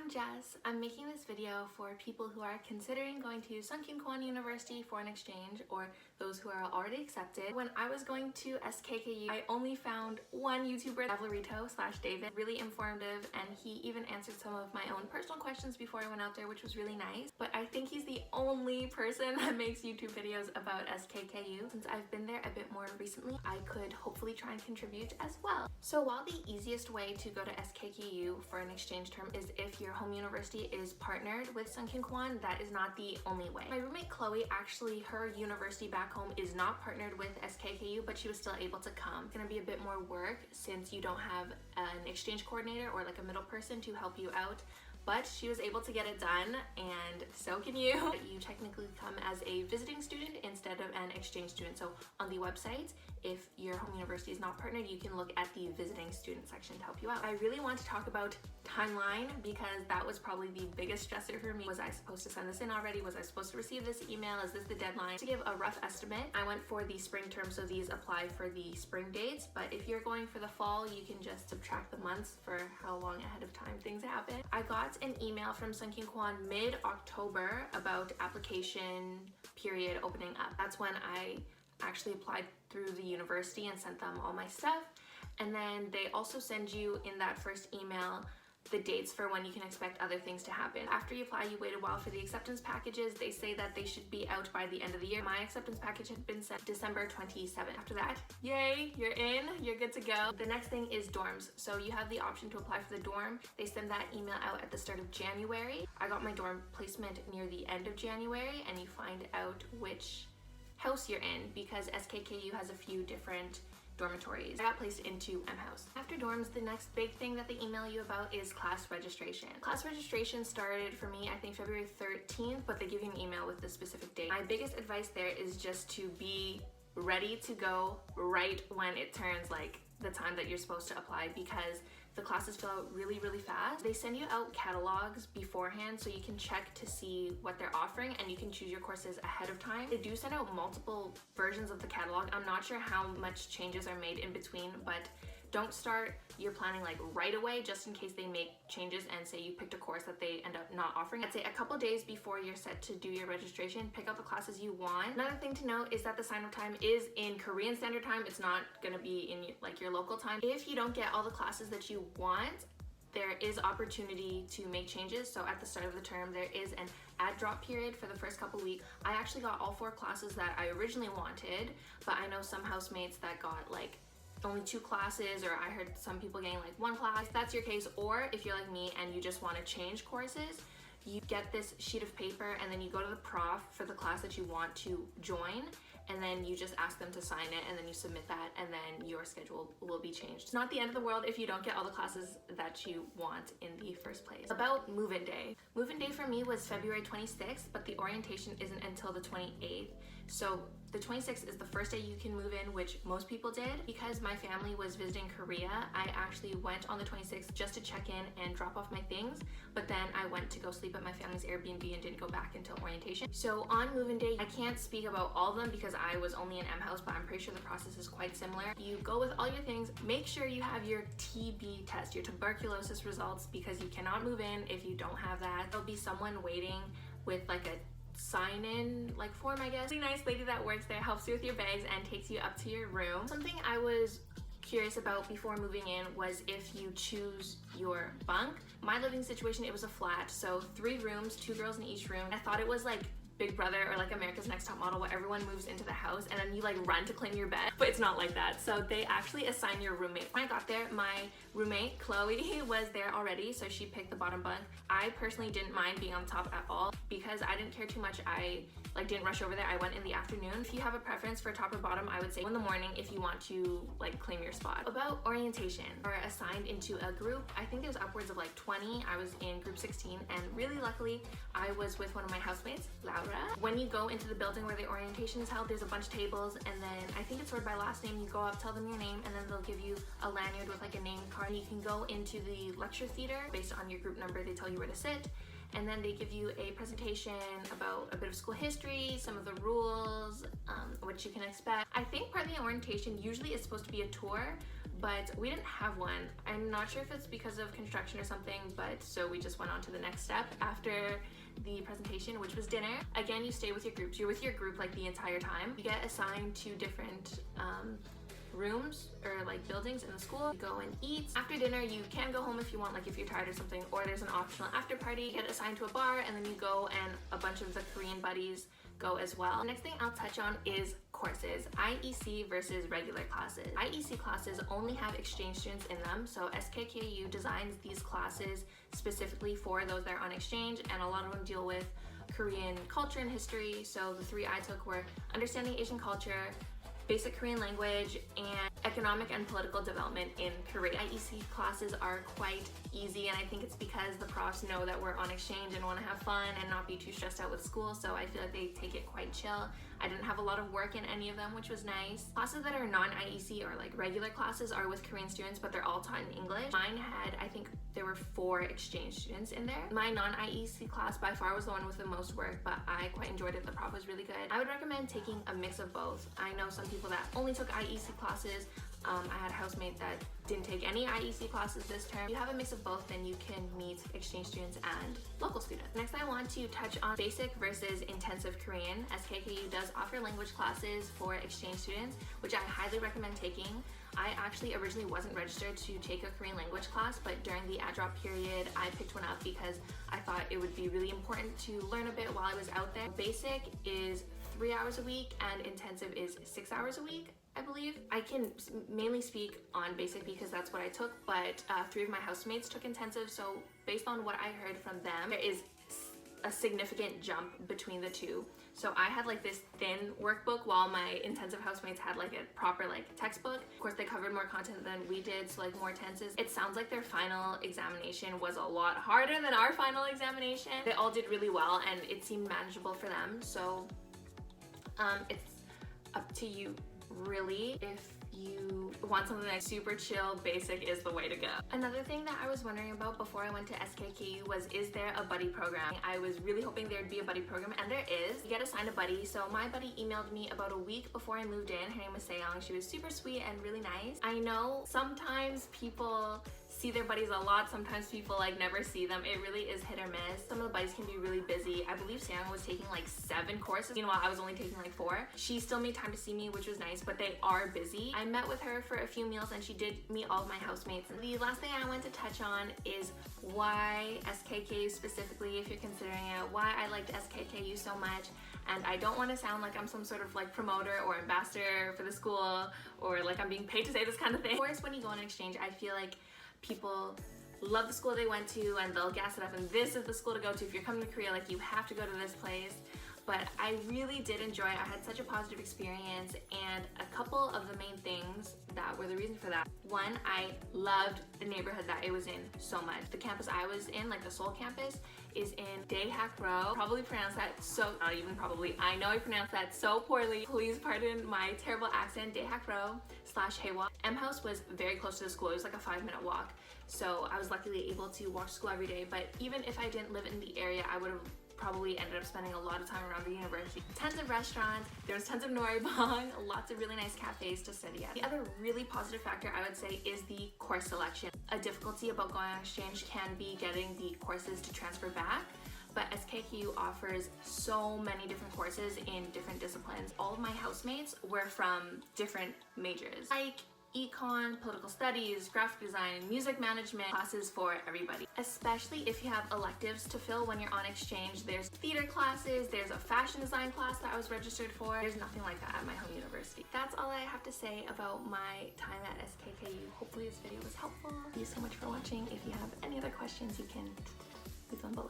I'm Jess. I'm making this video for people who are considering going to Sungkyunkwan University for an exchange or those who are already accepted. When I was going to SKKU, I only found one YouTuber, David, really informative, and he even answered some of my own personal questions before I went out there, which was really nice. But I think he's the only person that makes YouTube videos about SKKU. Since I've been there a bit more recently, I could hopefully try and contribute as well. So while the easiest way to go to SKKU for an exchange term is if your home university is partnered with Sungkyunkwan, that is not the only way. My roommate Chloe, actually her university back home is not partnered with SKKU, but she was still able to come. It's gonna be a bit more work since you don't have an exchange coordinator or like a middle person to help you out, but she was able to get it done, and so can you. You technically come as a visiting student instead of an exchange student. So on the website, if your home university is not partnered, you can look at the visiting student section to help you out. I really want to talk about timeline because that was probably the biggest stressor for me. Was I supposed to send this in already? Was I supposed to receive this email? Is this the deadline? To give a rough estimate, I went for the spring term, so these apply for the spring dates, but if you're going for the fall, you can just subtract the months for how long ahead of time things happen. I got an email from Sungkyunkwan mid-October about application period opening up. That's when I actually applied through the university and sent them all my stuff. And then they also send you in that first email the dates for when you can expect other things to happen. After you apply, you wait a while for the acceptance packages. They say that they should be out by the end of the year. My acceptance package had been sent December 27th. After that, yay, you're in, you're good to go. The next thing is dorms. So you have the option to apply for the dorm. They send that email out at the start of January. I got my dorm placement near the end of January, and you find out which house you're in because SKKU has a few different dormitories. I got placed into M House. After dorms, the next big thing that they email you about is class registration. Class registration started for me, I think February 13th, but they give you an email with the specific date. My biggest advice there is just to be ready to go right when it turns like the time that you're supposed to apply, because the classes fill out really fast. They send you out catalogs beforehand so you can check to see what they're offering and you can choose your courses ahead of time. They do send out multiple versions of the catalog. I'm not sure how much changes are made in between, but don't start your planning like right away just in case they make changes and say you picked a course that they end up not offering. I'd say a couple days before you're set to do your registration, pick out the classes you want. Another thing to note is that the sign-up time is in Korean Standard Time. It's not gonna be in like your local time. If you don't get all the classes that you want, there is opportunity to make changes. So at the start of the term, there is an add drop period for the first couple weeks. I actually got all 4 classes that I originally wanted, but I know some housemates that got like only 2 classes, or I heard some people getting like 1 class. If that's your case, or if you're like me and you just want to change courses, you get this sheet of paper and then you go to the prof for the class that you want to join, and then you just ask them to sign it, and then you submit that, and then your schedule will be changed. It's not the end of the world if you don't get all the classes that you want in the first place. About move-in day. Move-in day for me was February 26th, but the orientation isn't until the 28th. So the 26th is the first day you can move in, which most people did. Because my family was visiting Korea, I actually went on the 26th just to check in and drop off my things, but then I went to go sleep at my family's Airbnb and didn't go back until orientation. So on move-in day, I can't speak about all of them because I was only in M House, but I'm pretty sure the process is quite similar. You go with all your things, make sure you have your TB test, your tuberculosis results, because you cannot move in if you don't have that. There'll be someone waiting with like a sign-in like form, I guess. Really nice lady that works there helps you with your bags and takes you up to your room. Something I was curious about before moving in was if you choose your bunk. My living situation, it was a flat, so 3 rooms, 2 girls in each room. I thought it was like Big Brother or like America's Next Top Model, where everyone moves into the house and then you like run to claim your bed, but it's not like that. So they actually assign your roommate. When I got there, my roommate Chloe was there already, so she picked the bottom bunk. I personally didn't mind being on top at all because I didn't care too much. I like didn't rush over there. I went in the afternoon. If you have a preference for top or bottom, I would say in the morning if you want to like claim your spot. About orientation, or assigned into a group, I think there's upwards of like 20. I was in group 16, and really luckily I was with one of my housemates, Laura. When you go into the building where the orientation is held, there's a bunch of tables, and then I think it's sorted by last name. You go up, tell them your name, and then they'll give you a lanyard with like a name card. You can go into the lecture theater based on your group number. They tell you where to sit, and then they give you a presentation about a bit of school history, some of the rules, what you can expect. I think part of the orientation usually is supposed to be a tour, but we didn't have one. I'm not sure if it's because of construction or something, but so we just went on to the next step after the presentation, which was dinner. Again, you stay with your groups. You're with your group like the entire time. You get assigned to different rooms or like buildings in the school. You go and eat. After dinner, you can go home if you want, like if you're tired or something, or there's an optional after party. You get assigned to a bar, and then you go and a bunch of the Korean buddies go as well. The next thing I'll touch on is courses, IEC versus regular classes. IEC classes only have exchange students in them, so SKKU designs these classes specifically for those that are on exchange, and a lot of them deal with Korean culture and history. So the three I took were understanding Asian culture, basic Korean language, and economic and political development in Korea. IEC classes are quite easy, and I think it's because the profs know that we're on exchange and want to have fun and not be too stressed out with school, so I feel like they take it quite chill. I didn't have a lot of work in any of them, which was nice. Classes that are non-IEC or like regular classes are with Korean students, but they're all taught in English. Mine had, I think there were 4 exchange students in there. My non-IEC class by far was the one with the most work, but I quite enjoyed it. The prof was really good. I would recommend taking a mix of both. I know some people that only took IEC classes. I had a housemate that didn't take any IEC classes this term. If you have a mix of both, then you can meet exchange students and local students. Next, I want to touch on basic versus intensive Korean. SKKU does offer language classes for exchange students, which I highly recommend taking. I actually originally wasn't registered to take a Korean language class, but during the ad drop period, I picked one up because I thought it would be really important to learn a bit while I was out there. Basic is 3 hours a week and intensive is 6 hours a week, I believe. I can mainly speak on basic because that's what I took, but 3 of my housemates took intensive, so based on what I heard from them, there is a significant jump between the two. So I had like this thin workbook while my intensive housemates had like a proper like textbook. Of course, they covered more content than we did, so like more tenses. It sounds like their final examination was a lot harder than our final examination. They all did really well and it seemed manageable for them. So it's up to you really. If you want something that's super chill, basic is the way to go. Another thing that I was wondering about before I went to SKKU was, is there a buddy program? I was really hoping there'd be a buddy program, and there is. You get assigned a buddy. So my buddy emailed me about a week before I moved in. Her name was Sayong. She was super sweet and really nice. I know sometimes people see their buddies a lot, sometimes people like never see them. It really is hit or miss. Some of the buddies can be really busy. I believe Sayong was taking like 7 courses, meanwhile I was only taking like 4. She still made time to see me, which was nice, but they are busy. I met with her for a few meals and she did meet all of my housemates. And the last thing I want to touch on is why SKKU specifically, if you're considering it, why I liked SKKU so much. And I don't want to sound like I'm some sort of like promoter or ambassador for the school, or like I'm being paid to say this kind of thing. Of course, when you go on an exchange, I feel like people love the school they went to and they'll gas it up, and this is the school to go to. If you're coming to Korea, like you have to go to this place. But I really did enjoy it. I had such a positive experience, and a couple of the main things that were the reason for that. One, I loved the neighborhood that it was in so much. The campus I was in, like the Seoul campus, is in Daehak-ro. Probably pronounced that so, not even probably, I know I pronounced that so poorly. Please pardon my terrible accent. Daehak-ro / Haewon. M House was very close to the school. It was like a 5-minute walk. So I was luckily able to walk to school every day. But even if I didn't live in the area, I would have probably ended up spending a lot of time around the university. Tons of restaurants, there was tons of noribang, lots of really nice cafes to study at. The other really positive factor I would say is the course selection. A difficulty about going on exchange can be getting the courses to transfer back, but SKKU offers so many different courses in different disciplines. All of my housemates were from different majors, like econ, political studies, graphic design, music management, classes for everybody. Especially if you have electives to fill when you're on exchange. There's theater classes, there's a fashion design class that I was registered for. There's nothing like that at my home university. That's all I have to say about my time at SKKU. Hopefully this video was helpful. Thank you so much for watching. If you have any other questions, you can leave them below.